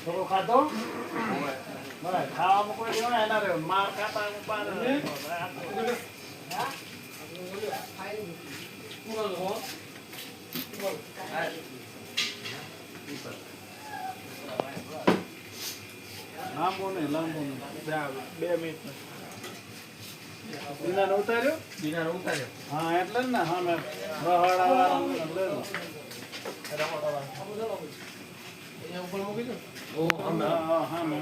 થોડો ખાધો ખાવામાં કોઈ દેવાય ના રે માર ખાતા પાર લાંબો નહીં 2 મિનિટ બીના ઉતાર્યો હા એટલે જ ને હા મેં ઉપર મૂકી દો હા મેં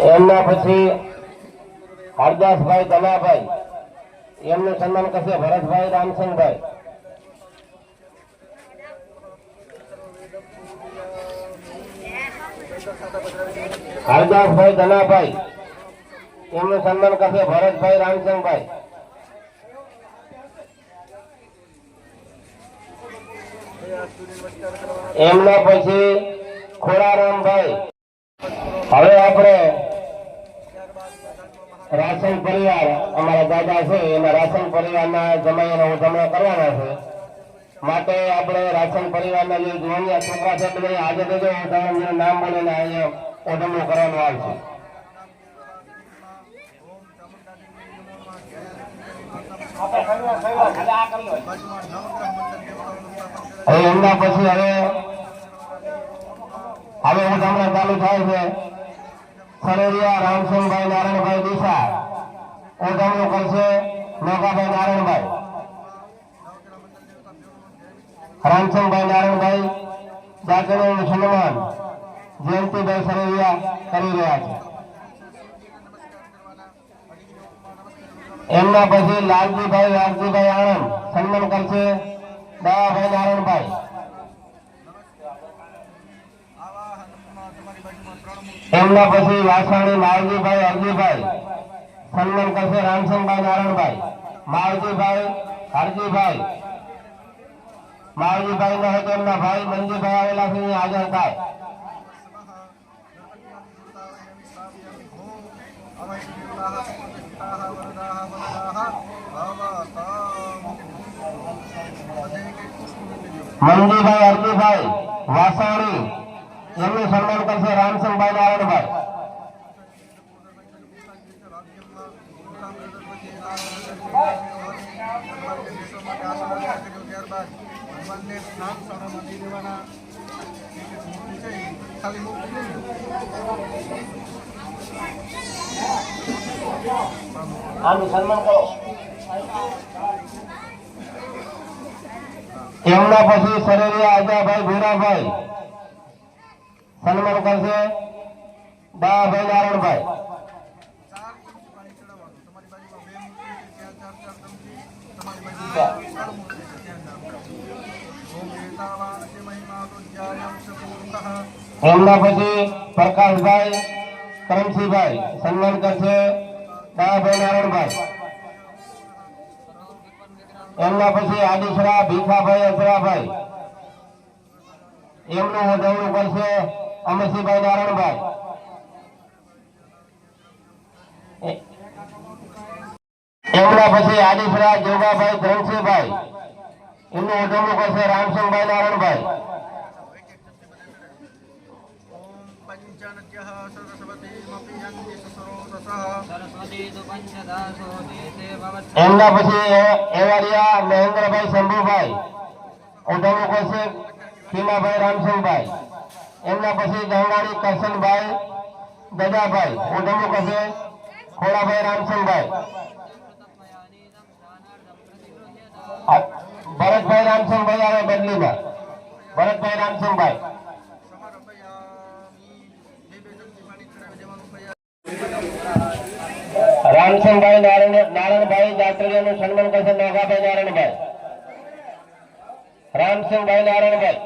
એમના પછી હરદાસભાઈ દલાભાઈ એમનું સન્માન કરશે ભરતભાઈ રામસિંહભાઈ. હરદાસભાઈ દલાભાઈ એમનું સન્માન કરશે ભરતભાઈ રામસિંહભાઈ. એમના પછી ખોરારામભાઈ. હવે આપણે રાશન પરિવાર અમારા દાદા છે એના રાશન પરિવારના જમાઈના ઉજવણી કરવાના છે માટે આપણે રાશન પરિવારના જે જુવાનિયા છોકરા છે બધા આજે તો ઉદાહરણ નામ બોલીને અહીંયા ઉજવણી કરવાનું આવશે. હવે એમના પછી હવે ઉજવણી ચાલુ થાય છે. સરેરિયા રામસિંહભાઈ નારાયણભાઈ દિશા ઉજવણી કરશે નોકાભાઈ નારાયણભાઈ. રામસિંહભાઈ નારાયણભાઈ જાગરણનું સન્માન જયંતિભાઈ સરેરિયા કરી રહ્યા છે. એમના પછી લાલજીભાઈ વાઘજીભાઈ આણંદ સન્માન કરશે દયાભાઈ નારાયણભાઈ. એમના પછી વાસાણી માવજીભાઈ હરજીભાઈ સન્માન કરશે રામસિંહભાઈ નારાયણભાઈ. માવજીભાઈ હરજીભાઈ માવજીભાઈ ના હોય એમના ભાઈ મંજીભાઈ આવેલા છે હાજર થાય. મંજીભાઈ હરજીભાઈ વાસાણી એમનું સન્માન કરશે રામસિંહભાઈ નારાયણભાઈ. આનું સન્માન કરો. એમના પછી સરેરિયા અજાભાઈ ભીરાભાઈ સન્માન કરશે દયાભાઈ નારાયણભાઈ. એમના પછી પ્રકાશભાઈ કરમસિંહભાઈ સન્માન કરશે દયાભાઈ નારાયણભાઈ. એમના પછી આદિશરા ભીખાભાઈ અજરાભાઈ એમનું ઉજવણી કરશે અમરસિંહભાઈ નારાયણભાઈ. એમના પછી આદિશરા જોગાભાઈ ધરમસિંહભાઈ એમનું ઉજવણી કરશે રામસિંહભાઈ નારાયણભાઈ. એમના પછી એવાડિયા મહેન્દ્રભાઈ શંભુભાઈ ઉજવણી કરશે ખીમાભાઈ રામસિંહભાઈ. એમના પછી ગંગાળી કરશનભાઈ ગદાભાઈ ઉધમો કસે ખોડાભાઈ રામસિંહભાઈ ભરતભાઈ રામસિંહભાઈ આવે બદલીમાં ભરતભાઈ રામસિંહભાઈ રામસિંહભાઈ નારાયણભાઈ જાત્રીઓનું સન્માન કરશે નાગાભાઈ નારાયણભાઈ રામસિંહભાઈ નારાયણભાઈ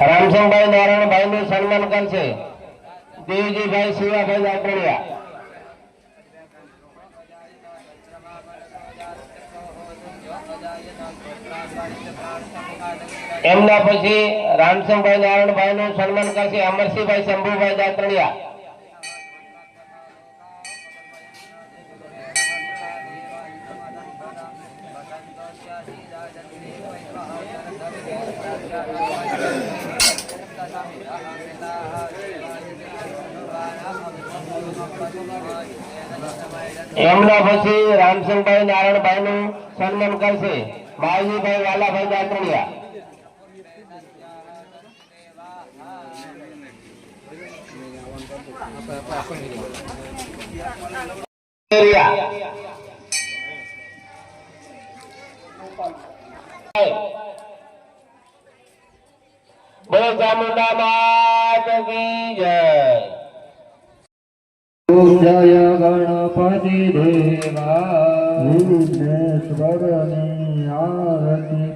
રામસિંહભાઈ નારાયણભાઈ નું સન્માન કરશે દેવજીભાઈ શિવાભાઈ જાત્રીયા એમના પછી રામસિંહભાઈ નારાયણભાઈ નું સન્માન કરશે અમરસિંહભાઈ શંભુભાઈ જાત્રીયા એમના પછી રામસિંહભાઈ નારાયણભાઈ નું સન્માન કરશે માવજીભાઈ વાલાભાઈ જાત્રીયા બોલો ચામુંડા માત કી જય જય ગણપતિ દેવા વિઘ્નેશ્વરની આરતી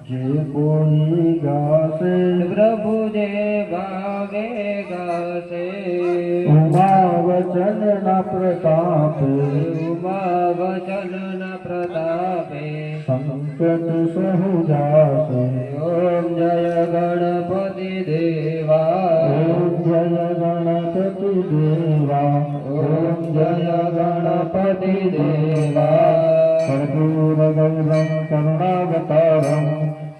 જે કોઈ ગાશે પ્રભુ જે ભાવે ગાશે ઉમા વચન ના પ્રતાપે ઉમા વચન ના પ્રતાપે સંકટ સહુ જાશે ઓમ જય ગણપતિ દેવા ઓમ જય ગણપતિ દેવા ઓમ જય ગણપતિ દેવા કર્પૂર ગૌરમ કરુણાવતારમ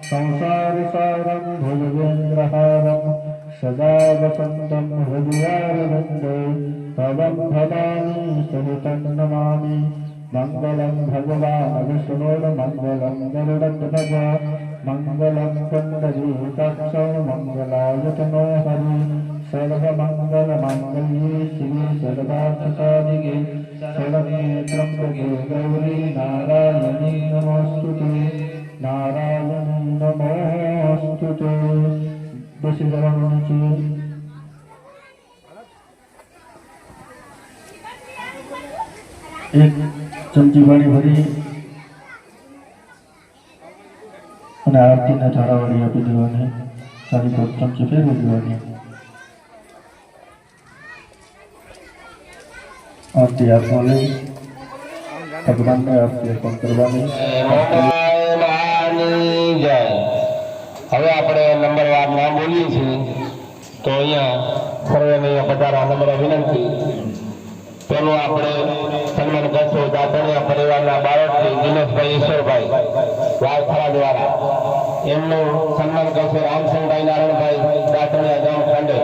સંસાર સારમ ભુજગેન્દ્રહારમ સદા વસંતમ હૃદયારવિંદે પદમ ભવામી સહિતં નમામિ મંગલં ભગવાન વિષ્ણુર મંગલં ગરુડધ્વજ મંગલં પુંડરીકાક્ષ મંગલાયતનો હરિ સર્વમંગલમાંગલ્યે શિવે સર્વાર્થસાધિકે શરણે ત્રંબકે ગૌરી નારાયણી નમોસ્તુતે નારાયણી નમોસ્તુતે બેસી જવાનું છે. એક ચમચી પાણી ભરી અને આરતીના ધારાવાળી આપી દેવાની, સારી પર ચમચી ફેરવી દેવાની. આરતી હાથમાં લઈ ભગવાનને આરતી અર્પણ કરવાની. હવે આપણે નંબરવાર નામ બોલીએ છીએ તો અહીંયા સર્વેને પધારવા નમ્ર વિનંતી. પેલું આપણે સન્માન કરશું દાતણિયા પરિવારના બાળકથી દિનેશભાઈ ઈશ્વરભાઈ વાલખરા દ્વારા. એમનું સન્માન કરશે રામસિંહભાઈ નારાયણભાઈ દાતણિયા ગામ ખાંડે.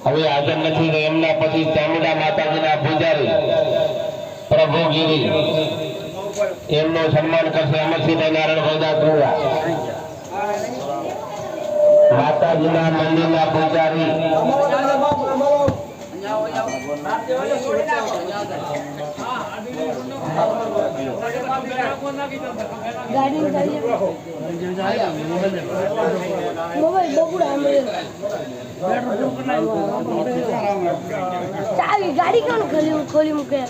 હવે હાજર નથી તો એમના પછી ચામુંડા માતાજીના પૂજારી પ્રભુગીરી એમનું સન્માન કરશે અમરસિંહભાઈ નારાયણભાઈ દાતણિયા. માતાજીના મંદિરના પૂજારી ગાડી કોણ ખોલી મૂકે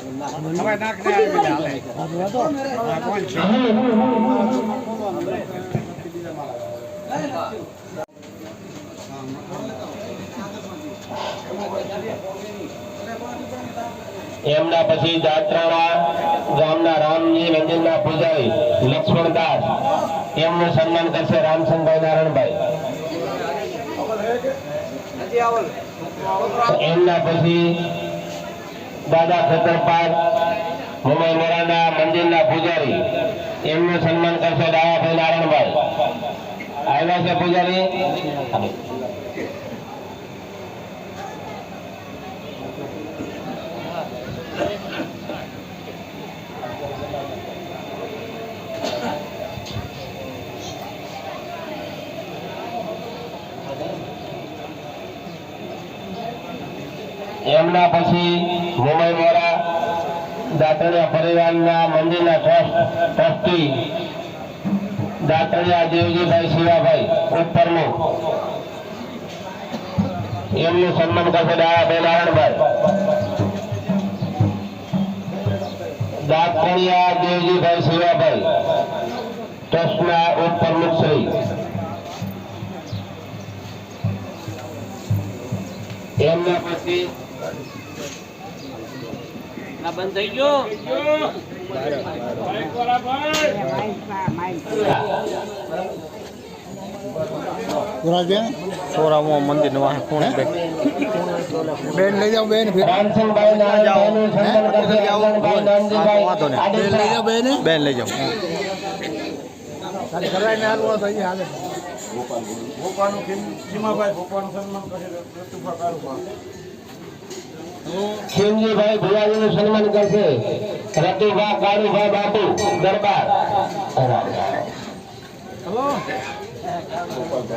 એમના પછી જાત્રાના ગામના રામજી મંદિરના પૂજારી લક્ષ્મણદાસ એમનું સન્માન કરશે રામસિંહભાઈ નારાયણભાઈ. એમના પછી દાદા ખેતરપાલ મુંબઈ મોરાના મંદિરના પૂજારી એમનું સન્માન કરશે ડાયાભાઈ નારાયણભાઈ. આવ્યા છે પૂજારી. એમના પછી મુંબઈ મોરા દાતણિયા પરિવારના મંદિરના ટ્રસ્ટી દાતણિયા દેવજીભાઈ શિવાભાઈ ઉપપ્રમુખ એમનું સન્માન કરશે ડાયાભાઈ નારાયણભાઈ. દાતણિયા દેવજીભાઈ શિવાભાઈ ટ્રસ્ટના ઉપપ્રમુખ શ્રી. એમના પછી બંધ થઈ ગયો. સોરામાં મંદિર વાહ કોણ બેન લઈ જાઓ બેન રામસિંહભાઈ નારાયણભાઈનું સન્માન કરશે અર્જુનભાઈ નાનજીભાઈ આદેસરા. બેન લઈ જાઓ ખીમજીભાઈ ભુવાજીનું સન્માન કરશે રતુભા કાળુભા બાપુ દરબાર.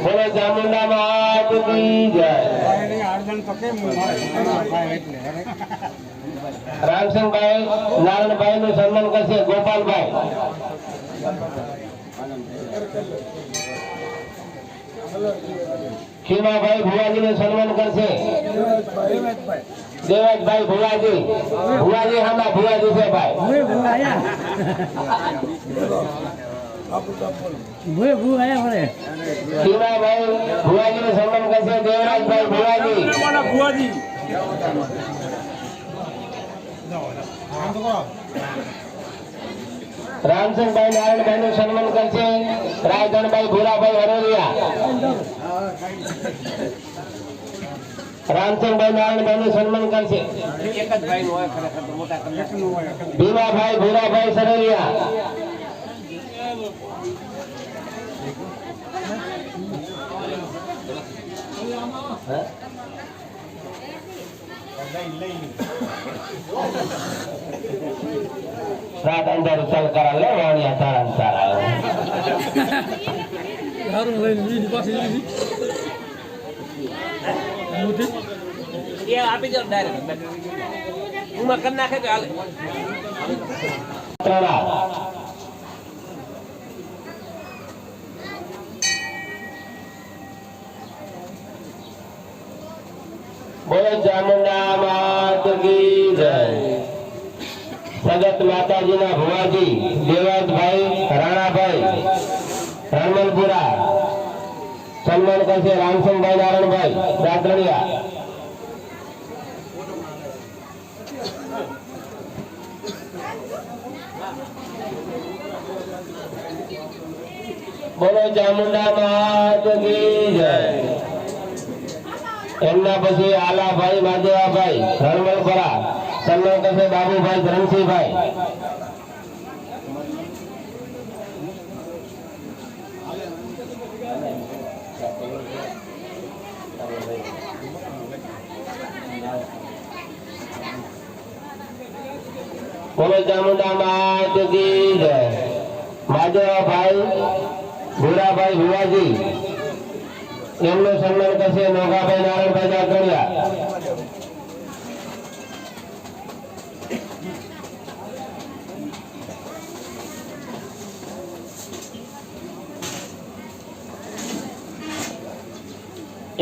બોલો ચામુંડા માત કી જય. રામસિંહભાઈ નારાયણભાઈ નું સન્માન કરશે ગોપાલભાઈ. ખીમાભાઈ ભુવાજી નું સન્માન કરશે દેવજભાઈ ભુવાજી. ભુવાજી હામાં ભુવાજી છે ભાઈ. ખીમાભાઈ ભુવાજી નું સન્માન કરશે દેવરાજભાઈ ભુવાજી. રામસિંહભાઈ નારાયણભાઈ નું સન્માન કરશે રાયધણભાઈ ભૂરાભાઈ હરોલિયા. રામસિંહભાઈ નારાયણભાઈ નું સન્માન કરશે ભીમાભાઈ ભૂરાભાઈ સરલિયા. રાત અંદર ચલ કરા લે વાણિયા તારા તારા આપી દો ડાયરેક્ટ હું કરી નાખે કે હાલે. બોલો ચામુંડા માત કી જય. સગત માતાજીના ભુવાજી દેવાજભાઈ રાણાભાઈ હરમલપુરા સન્માન કરશે રામસિંહભાઈ નારાયણભાઈ દાતણિયા. બોલો ચામુંડા માત કી જય. એમના પછી આલાભાઈ માધેવાભાઈ હરમલપુરા સન્માન કરશે બાબુભાઈ ધરમસિંહભાઈ. બોલો ચામુંડા માત કી જય. માધેવાભાઈ ભૂરાભાઈ ભુવાજી એમનું સન્માન કરશે નોગાભાઈ નારાયણભાઈ દાતણિયા.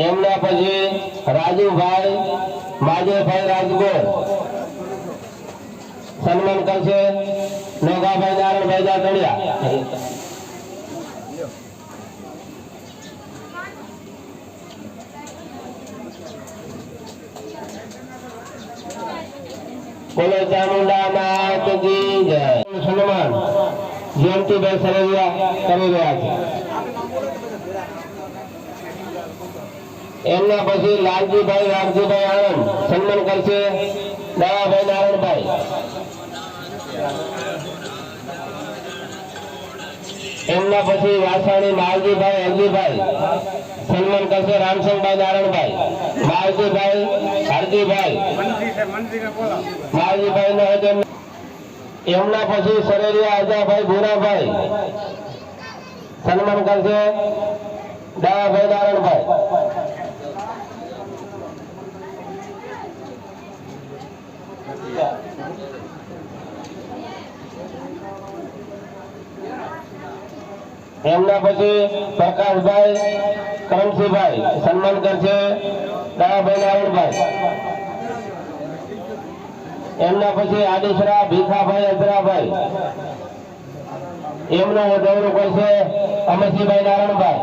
એમના પછી રાજુભાઈ માજેભાઈ રાજગોર સન્માન કરશે નોગાભાઈ નારાયણભાઈ દાતણિયા. બોલો ચામુંડા માત કી જય. સન્માન જયંતિભાઈ સરૈયા કરી રહ્યા છે. એમના પછી લાલજીભાઈ વાઘજીભાઈ આણંદ સન્માન કરશે દયાભાઈ નારાયણભાઈ. એમના પછી વાસાણી માવજીભાઈ હરજીભાઈ સન્માન કરશે રામસંગભાઈ નારાયણભાઈ. માવજીભાઈ હરજીભાઈ માવજીભાઈ નો એમના પછી સરેલિયા અજાભાઈ ભૂરાભાઈ સન્માન કરશે દયાભાઈ નારાયણભાઈ. એમના પછી પ્રકાશભાઈ કરમસિંહભાઈ સન્માન કરશે દયાભાઈ નારાયણભાઈ. એમના પછી આડીસરા ભીખાભાઈ અજરાભાઈ એમનો વધારો કરશે અમરસિંહભાઈ નારાયણભાઈ.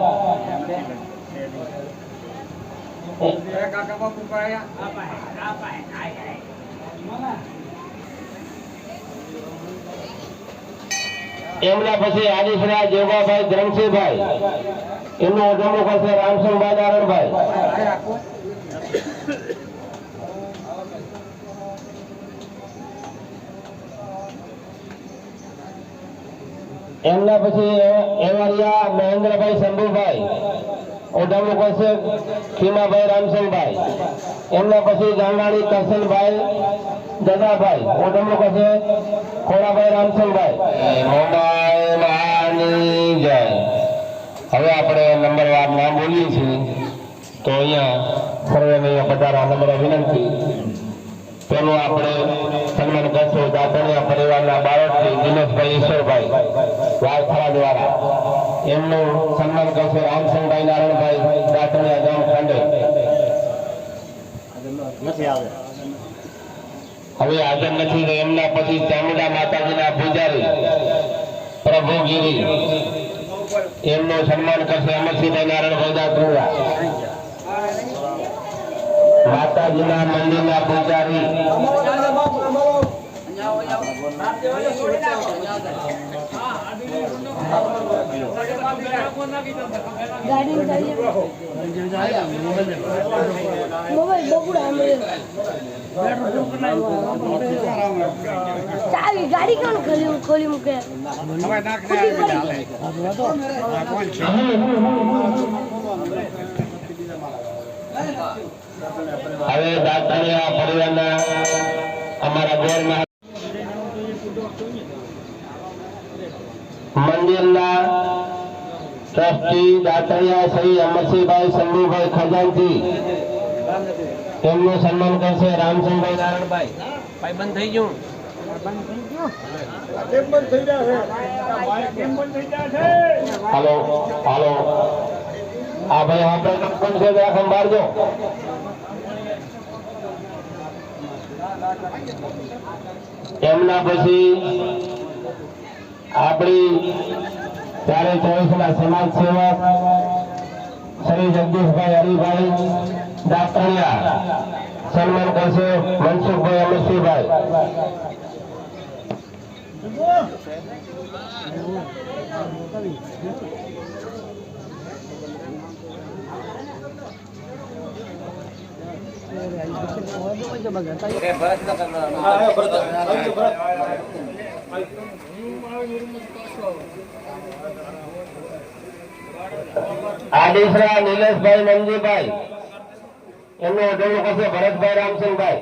એમના પછી આદિશરા જોગાભાઈ ધરમસિંહભાઈ એમનો વધારો કરશે રામસંગભાઈ નારાયણભાઈ. એમના પછી એવારિયા મહેન્દ્રભાઈ શંભુભાઈ ઓઢામણું કરશે ખીમાભાઈ રામસંગભાઈ. એમના પછી ગાંગાણી કરશનભાઈ દદાભાઈ ઓઢામણું કરશે ખોડાભાઈ રામસંગભાઈ. મોબાઈલ માની જય. હવે આપણે નંબરવાર નામ બોલીએ છીએ તો અહીંયા સર્વેને પધારવા નમ્ર વિનંતી. તેનું આપણે સન્માન કરશું દાતણિયા પરિવારના બાળકથી દિનેશભાઈ ઈશ્વરભાઈ વારખરા દ્વારા. એમનું સન્માન કરશે રામસંગભાઈ નારાયણભાઈ દાતણિયા ગામ ખાંડે. હવે હાજર નથી તો એમના પછી ચામુંડા માતાજીના પૂજારી પ્રભુગીરી એમનું સન્માન કરશે અમરસિંહભાઈ નારાયણભાઈ દાતણિયા. માતાજીના મંદિરના પૂજારી ગાડી કોણ ખોલી મૂકે હવે દાતણિયા પરિવારના અમારા ગોળમાં મંદિરના ટ્રસ્ટી દાતણિયા શ્રી અમરસિંહભાઈ શંભુભાઈ ખજાનજી તેમનું સન્માન કરશે રામસંગભાઈ નારાયણભાઈ. ભાઈ બંધ થઈ ગયું. હાલો હાલો આ ભાઈ આપણે કોણ છે આખા બારજો. એમના પછી આપણી 424 ના સમાજ સેવક શ્રી જગદીશભાઈ હરિભાઈ દાતણિયા સન્માન કરશે મનસુખભાઈ અમરસિંહભાઈ. આડીસરા નિલેશભાઈ નંદજીભાઈ એમનો વધારો કરશે ભરતભાઈ રામસિંહભાઈ.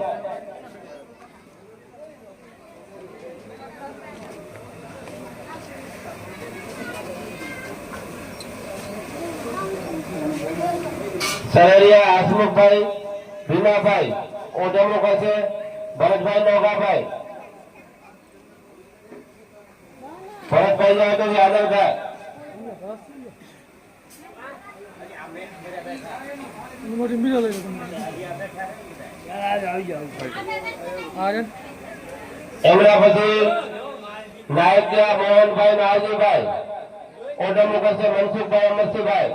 સરળિયા હસમુખભાઈ ભીમાભાઈ ઓઢમણું કરશે ભરતભાઈ નોગાભાઈ. ભરતભાઈ જાય તો આગળ થાય. એમના પછી નાયકિયા મોહનભાઈ નાજીભાઈ ઓઢમણું કરશે મનસુખભાઈ અમરસિંહભાઈ.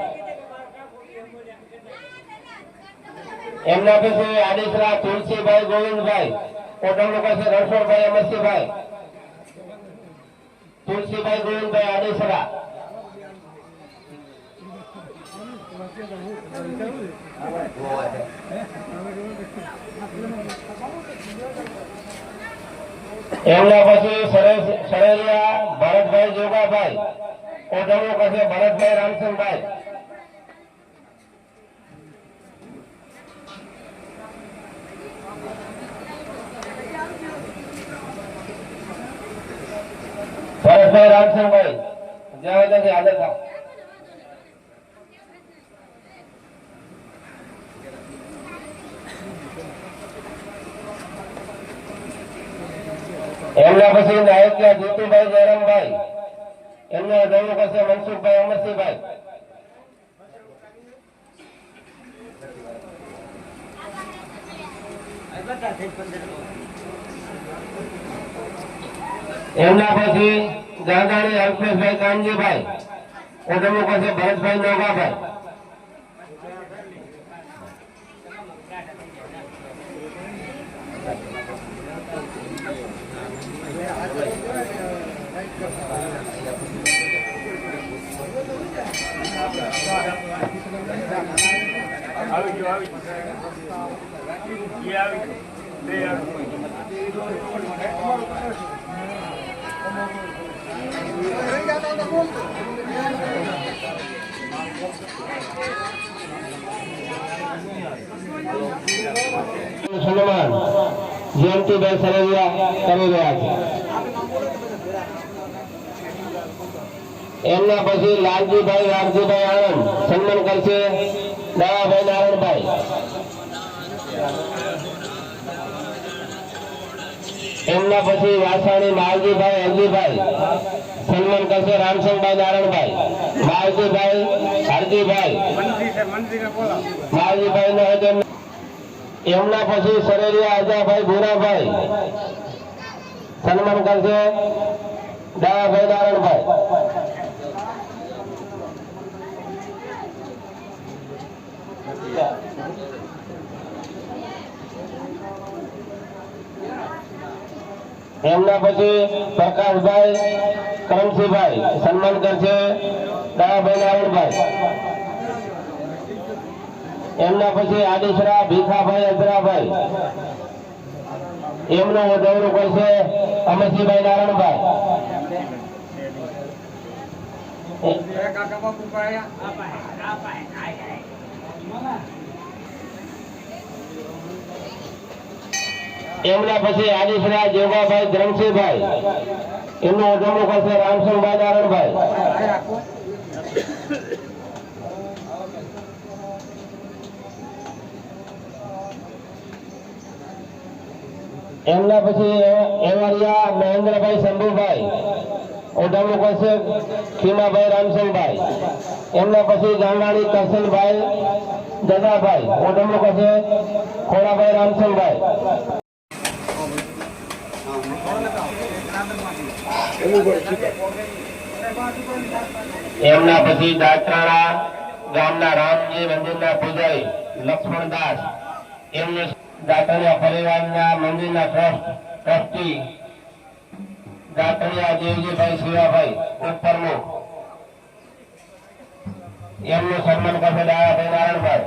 એમના પછી આડીસરા તુલસીભાઈ ગોવિંદભાઈ ઓઢમણું કરશે રણછોડભાઈ અમરસિંહભાઈ. તુલસીભાઈ ગોવિંદભાઈ આડીસરા. એમના પછી સરેલિયા ભરતભાઈ જોગાભાઈ, ઓઢમણું કરશે ભરતભાઈ રામચંદભાઈ. ભરતભાઈ રામચંદભાઈ જ્યાં હોય ત્યાંથી હાજર થાવ. એમના પછી નાયકિયા જીતુભાઈ જયરામભાઈ, એમને અધવણું કરશે મનસુખભાઈ અમરસિંહભાઈ. એમના પછી ગાંધાણી અલ્પેશભાઈ કાનજીભાઈ, અધવણું કરશે ભરતભાઈ નોગાભાઈ. આવી ગયો આવી ગયો. એ આવી ગયો. બે આવી સન્માન જયંતિભાઈ સરવૈયા કરી રહ્યા છે. એમના પછી લાલજીભાઈ વાઘજીભાઈ આણંદ સન્માન કરશે દાવાભાઈ નારાયણભાઈ. એમના પછી વાસાણી માવજીભાઈ હરજીભાઈ સન્માન કરશે રામસંગભાઈ નારાયણભાઈ. માવજીભાઈ હરજીભાઈ માવજીભાઈ નો હજમ. એમના પછી સરેલિયા અજાભાઈ ભૂરાભાઈ સન્માન કરશે દાવાભાઈ નારાયણભાઈ. એમના પછી પ્રકાશભાઈ કરમસિંહભાઈ સન્માન કરશે દાવાભાઈ નારાયણભાઈ. એમના પછી આદિસરા ભીખાભાઈ અજરાભાઈ, એમનું વધાવણું કરશે અમરસિંહભાઈ નારાયણભાઈ. એમના પછી આદિસરા જોગાભાઈ ધરમસિંહભાઈ, એમનું વધાવણું કરશે રામસંગભાઈ નારાયણભાઈ. એમના પછી એવરિયા મહેન્દ્રભાઈ શંભુભાઈ, ઓઢવણું કરશે ખીમાભાઈ રામસંગભાઈ. એમના પછી ગાંગાણી કરશનભાઈ દદાભાઈ, ઓઢવણું કરશે ખોડાભાઈ રામસંગભાઈ. એમના પછી દાત્રાણા ગામના રામજી મંદિરના પૂજારી લક્ષ્મણદાસ, એમને દાતણિયા પરિવારના મંદિરના ટ્રસ્ટી દાતણિયા દેવજીભાઈ શિવાભાઈ ઉપપ્રમુખ, એમનું સન્માન કરશે દાદાભાઈ નારાયણભાઈ.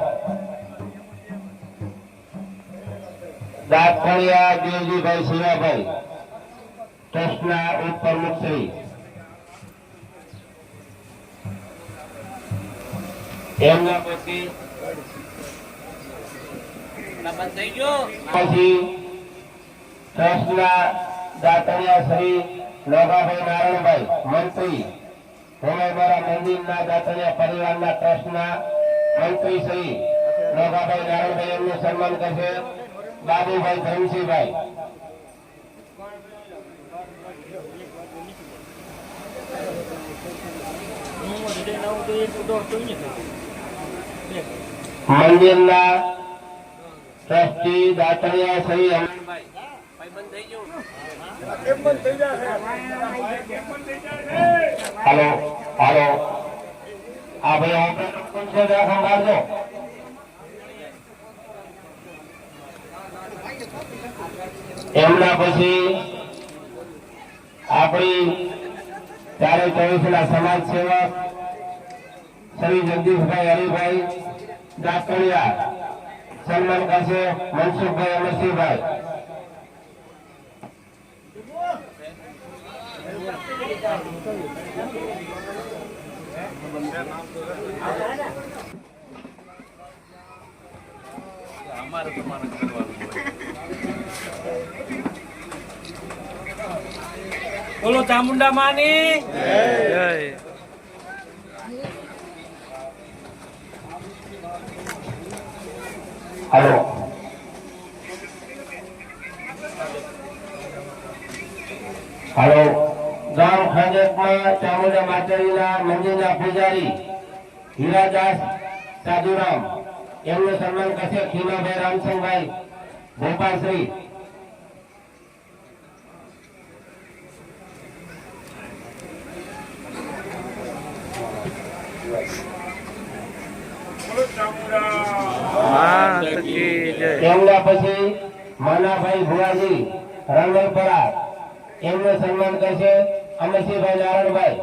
દાતણિયા દેવજીભાઈ શિવાભાઈ ટ્રસ્ટના ઉપપ્રમુખ શ્રી. એમના પછી ટ્રસ્ટના દાતણિયા શ્રી નોગાભાઈ નારાયણભાઈ મંત્રી, હોમેબરા મંદિરના દાતણિયા પરિવારના ટ્રસ્ટના મંત્રી શ્રી નોગાભાઈ નારાયણભાઈ, એમનું સન્માન કરશે બાબુભાઈ ધનસિંહભાઈ. મંદિરના ટ્રસ્ટી દાતણિયા શ્રી હાલો હાલો આ ભાઈ ઓપરેટર કોણ છે સંભાળજો. એમના પછી આપણી 424 ના સમાજ સેવક શ્રી જગદીશભાઈ હરિભાઈ દાતણિયા સન્માન કરશે મનસુખભાઈ અમરસિંહભાઈ. બોલો ચામુંડા માની જય. હાલો હાલો ગામ ખાંજેતમાં ચામુંડા માતાજીના મંદિરના પૂજારી હીરાદાસ સાધુરામ એમનું સન્માન કરશે ખીમાભાઈ રામસિંહભાઈ ગોપાલશ્રી. બોલો ચામુંડા માત કી જય. એમના પછી માનાભાઈ ભુવાજી રણવલપરા એમનું સન્માન કરશે અમરસિંહભાઈ નારાયણભાઈ.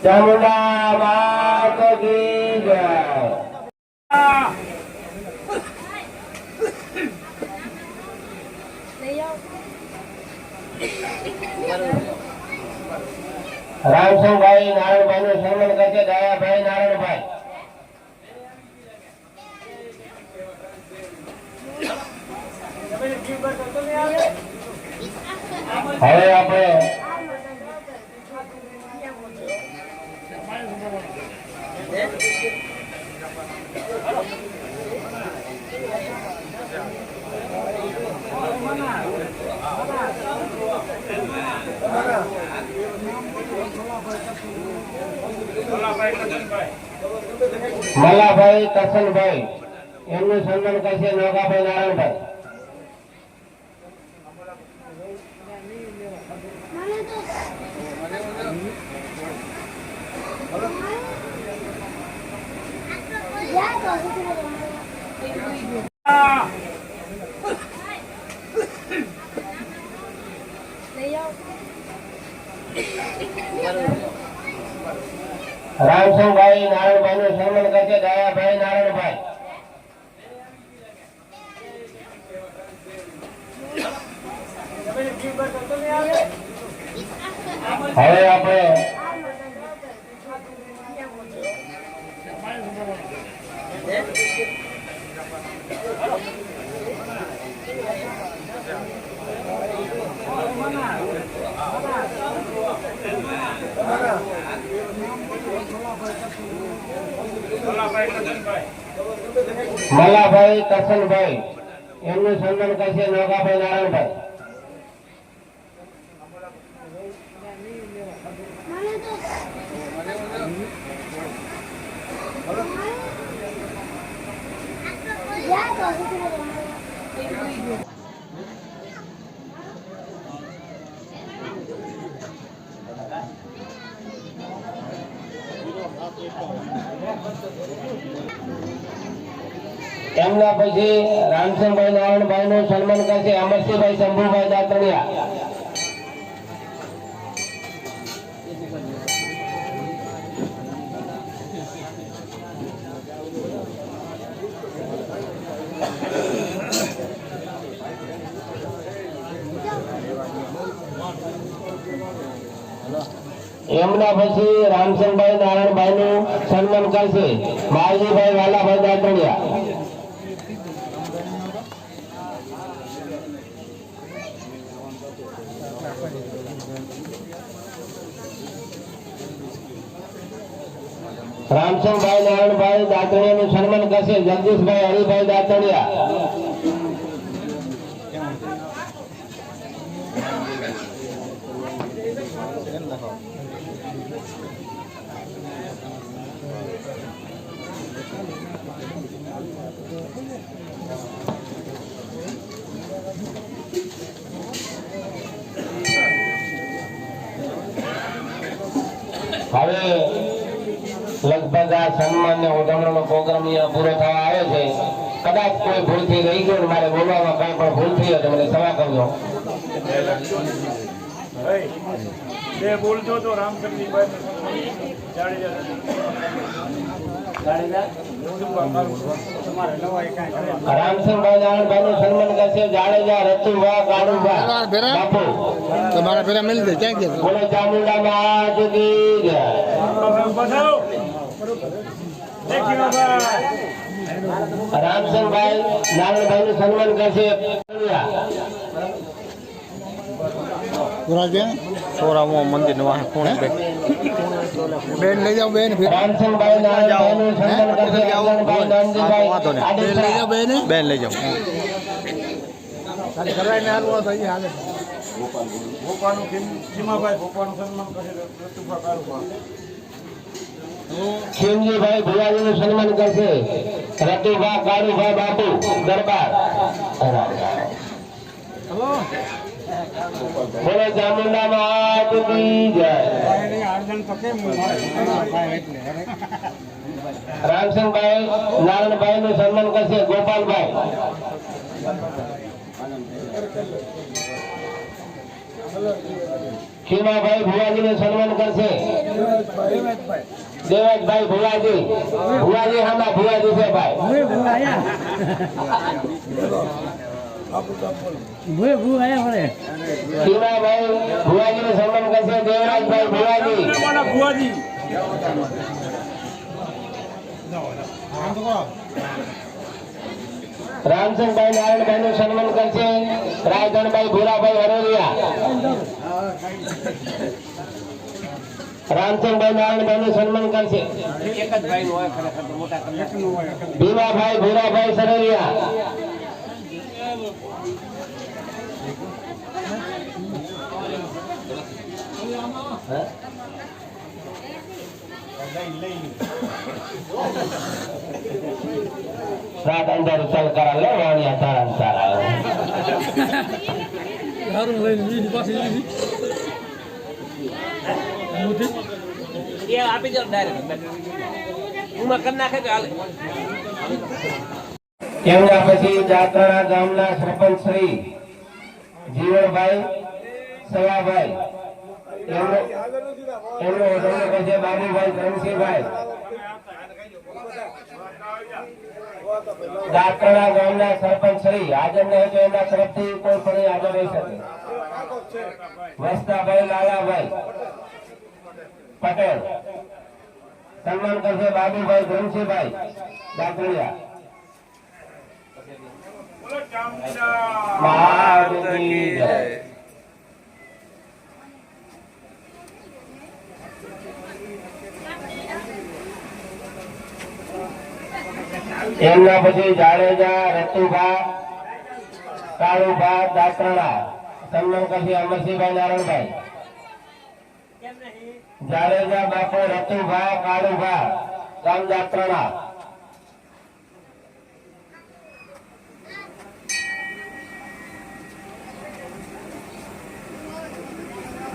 ચામુંડા માત કી જય. રામસિંહભાઈ નારાયણભાઈ નું સન્માન કરશે દયાભાઈ નારાયણભાઈ. હવે આપણે મલાભાઈ કરશનભાઈ એમનું સન્માન કરશે નોગાભાઈ નારાયણભાઈ. રામસિંહભાઈ નારાયણભાઈ નું સન્માન કરશે દયાભાઈ નારાયણભાઈ. હવે આપણે મલાભાઈ કરશનભાઈ એમનું સન્માન કરશે નોગાભાઈ નારાયણભાઈ. એમના પછી રામસિંહભાઈ નારાયણભાઈ નું સન્માન કરશે અમરસિંહભાઈ શંભુભાઈ દાતણિયા. એમના પછી રામસિંહભાઈ નારાયણભાઈ નું સન્માન કરશે માલજીભાઈ વાલાભાઈ દાતણિયા. રામસિંહભાઈ નારાયણભાઈ દાતણિયા નું સન્માન કરશે જગદીશભાઈ હરિભાઈ દાતણિયા. હવે લગભગ આ સન્માન ને ઉજવણીનો પ્રોગ્રામ અહીંયા પૂરો થવા આવ્યો છે. કદાચ કોઈ ભૂલથી રહી ગયો ને મારે બોલવામાં કઈ પણ ભૂલ થઈ હોય તો મને સવા કરજો. બે બોલજો તો રામચંદ્રભાઈ જાડેજા રામસિંહભાઈ નારાયણભાઈ નું સન્માન કરશે જાડેજા રતુભા કાળુભા બાપુ. તમારા પેલા મળી દે ક્યાં ગયા બોલો ચામુંડા મહારાજ કી જય. બધાઓ રામસિંહભાઈ નારાયણભાઈ નું સન્માન કરશે સોરામો મંદિર નો વાહે ખૂણે બેન લઈ જાઓ બેન રામસિંહભાઈ નારાયણભાઈ નું સન્માન કરશે આંગણભાઈ નાનજીભાઈ બેન લઈ જાઓ બેન લઈ જાઓ ભોપાનું ખીમાભાઈ ભોપાનું સન્માન કરે રતુભા કાળુભા. ખીમજીભાઈ ભુવાજી નું સન્માન કરશે રતુભા કાળુભા બાપુ દરબાર. બોલો ચામુંડા મહારાજ કી જય. રામસિંહભાઈ નારાયણભાઈ નું સન્માન કરશે ગોપાલભાઈ. ખીમાભાઈ ભુવાજી નું સન્માન કરશે દેવતભાઈ ભુવાજી. ભુવાજી હામાં ભુવાજી છે ભાઈ. ખીમાભાઈ ભુવાજી નું સન્માન કરશે દેવરાજભાઈ ભુવાજી. ભુવાજી રામસિંહભાઈ નારાયણભાઈ નું સન્માન કરશે રાયધનભાઈ ભૂરાભાઈ હરોલિયા. રામસિંહભાઈ નારાયણભાઈ નું સન્માન કરશે એક જ ભાઈ નું હોય ખરેખર તો મોટા ભીમાભાઈ ભૂરાભાઈ સરલિયા. रात अंदर चल कर ले वाणिया तारण तारा એ આપી દો ડાયરેક્ટ ઉમાં કરી નાખે તો હાલે. એમના પછી જાત્રાના ગામના સરપંચ શ્રી જીવણભાઈ સવાભાઈ એમનો ઓઢવણો કરશે બાબુભાઈ ધરમસિંહભાઈ. જાત્રાના ગામના સરપંચ શ્રી હાજર નહીં તો એમના તરફથી કોઈ પણ હાજર રહી શકે. વસ્તાભાઈ લાલાભાઈ પટેલ સન્માન કરશે બાબુભાઈ ધરમસિંહભાઈ દાતરિયા. મહાદેવની જય. એમના પછી જાડેજા રતુભા કાળુભા દાતરણા સન્માન કરશે અમરસિંહભાઈ નારાયણભાઈ. જાડેજા બાપુ રતુભા કાળુભા ગામ દાતરણા.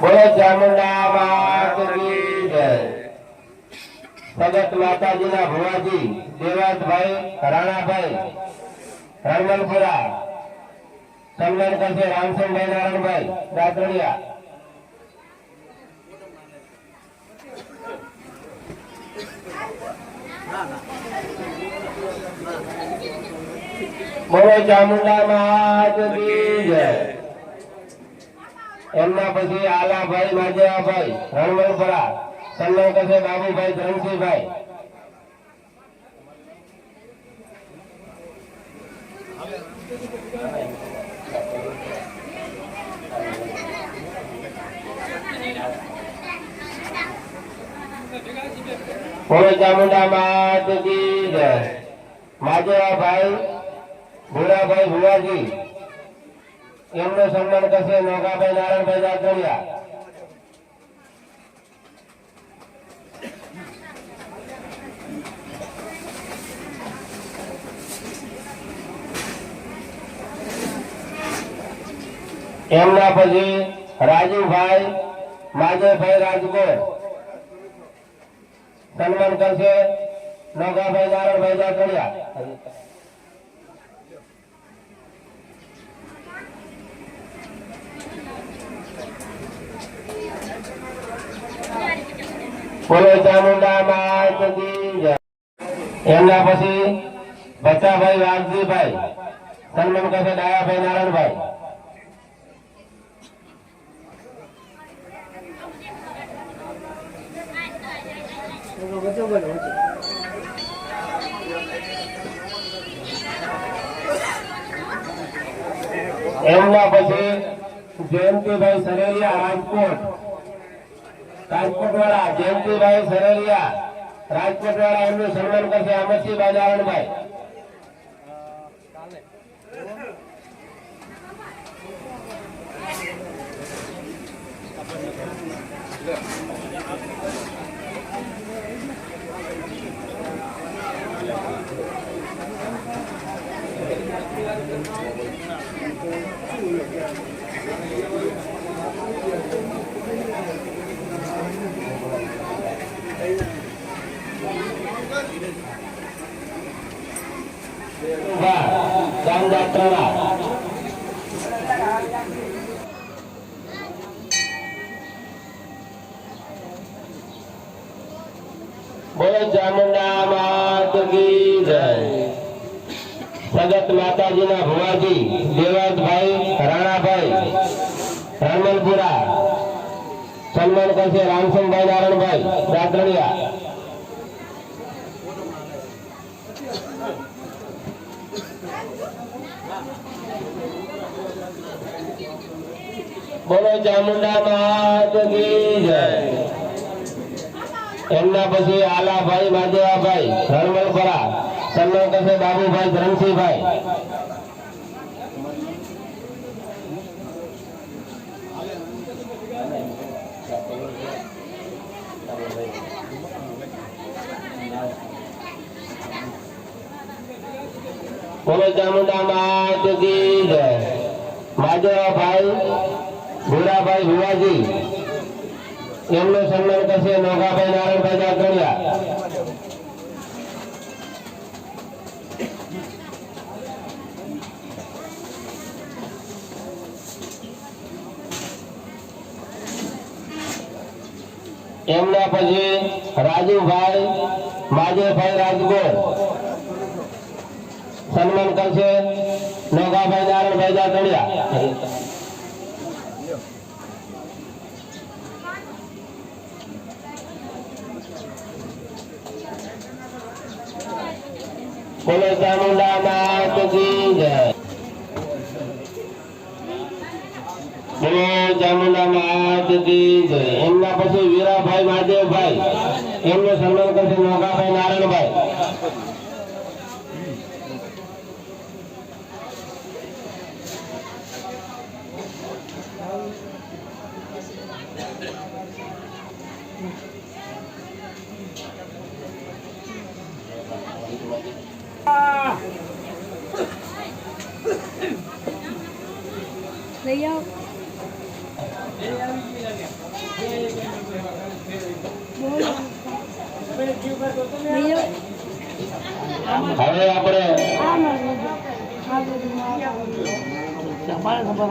બોલો ચામુંડા માત કી જય. ભગત માતાજીના ભુવાજી દેવાજભાઈ રાણાભાઈ રણમલપુરા સન્માન કરશે રામસિંહભાઈ નારાયણભાઈ દાતરડિયા. બોલો ચામુંડા માત કી જય. એમના પછી આલાભાઈ માજેવાભાઈ રણમલપુરા સન્માન કરશે બાબુભાઈ ધરમસિંહભાઈ. બોલો ચામુંડા માત કી જય. માજેવાભાઈ ભૂરાભાઈ ભુવાજી એમનું સન્માન કરશે નોગાભાઈ નારાયણભાઈ દાતરિયા. એમના પછી રાજુભાઈ માજેભાઈ રાજકોટ સન્માન કરશે નોગાભાઈ નારણભાઈ જાગડિયા. બોલો ચામુંડા માત કી જય. એમના પછી બચ્ચાભાઈ વાઘજીભાઈ સન્માન કરશે ડાયાભાઈ નારણભાઈ. એમના પછી જયંતિભાઈ સરેલિયા રાજકોટ વાળા જયંતિભાઈ સરેલિયા રાજકોટ વાળા એમનું સન્માન કરશે અમરસિંહભાઈ નારણભાઈ. બોલો ચામુંડા માત કી જય. સગત માતાજીના ભુવાજી દેવતભાઈ રાણાભાઈ રામલપુરા સન્માન કરશે રામસંગભાઈ નારણભાઈ જાગડિયા. બોલો ચામુંડા માત કી જય. એમના પછી આલાભાઈ માધેવાભાઈ રણમલપરા સન્માન કરશે બાબુભાઈ ધરમસિંહભાઈ. બોલો ચામુંડા માત કી જય. માધેવાભાઈ ભૂરાભાઈ ભુવાજી એમનું સન્માન કરશે નોગાભાઈ નારણભાઈ જાગડિયા. એમના પછી રાજુભાઈ માજેભાઈ રાજગોર સન્માન કરશે નોગાભાઈ નારણભાઈ જાગડિયા. બોલો ચામુંડા માત કી જય. બોલો ચામુંડા માત કી જય. એમના પછી વીરાભાઈ મહાદેવભાઈ એમનું સન્માન કરશે નોગાભાઈ નારણભાઈ. લઈ આવો. લઈ આવો. હવે આપણે આ મારું આ બધું અમારે ખબર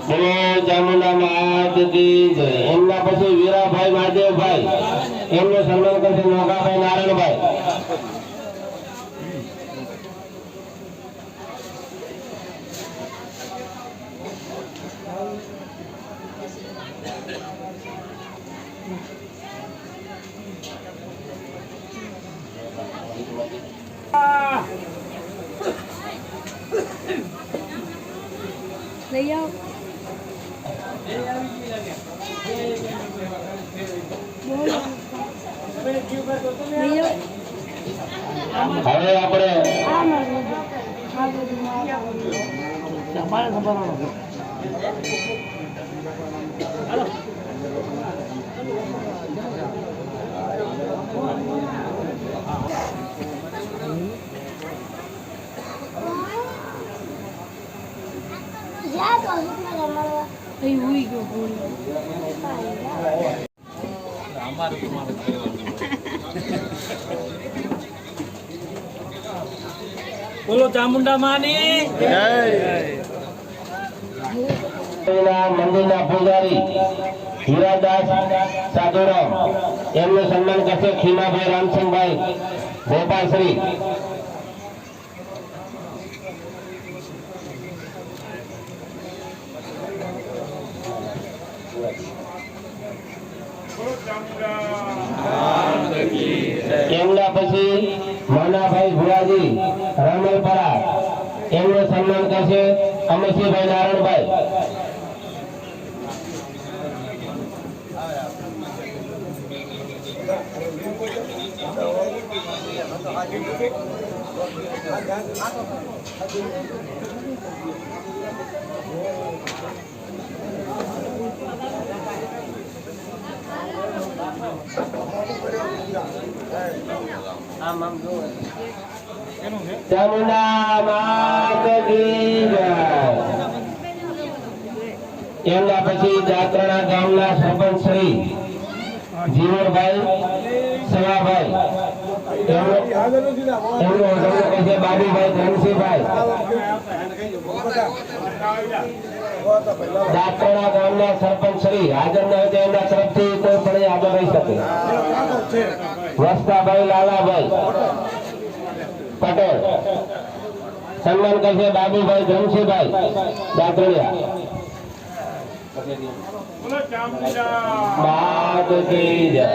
બોલો ચામુંડા માત કી જય. એમના પછી વીરાભાઈ મહાદેવભાઈ એમનું સન્માન કરશે નોગાભાઈ નારણભાઈ. લઈ આવો. લઈ આવો. હવે આપણે આ મારું આ બધું અમારે ખબર અહીં ઉઈ ગયો ભૂલ્યો. બોલો ચામુંડા માની મંદિરના પૂજારી હીરાદાસ સાધુરામ એમનું સન્માન કરશે ખીમાભાઈ રામસિંહભાઈ ગોપાલશ્રી. એમના પછી માનાભાઈ ભુવાજી રામલપરા એમનું સન્માન કરશે અમરસિંહભાઈ નારાયણભાઈ. ચામુંડા માત કી જય. એમના પછી જાત્રાના ગામના સરપંચ શ્રી જીવણભાઈ સવાભાઈ બાબુભાઈ ધનસિંહભાઈ. જાત્રાના ગામના સરપંચ શ્રી હાજર ન હોય તો એમના તરફથી કોઈ પણ હાજર રહી શકે. વસ્તાભાઈ લાલાભાઈ પટેલ સન્માન કરશે બાબુભાઈ ધનસિંહભાઈ દાતરિયા. બોલો ચામુંડા માત કી જય.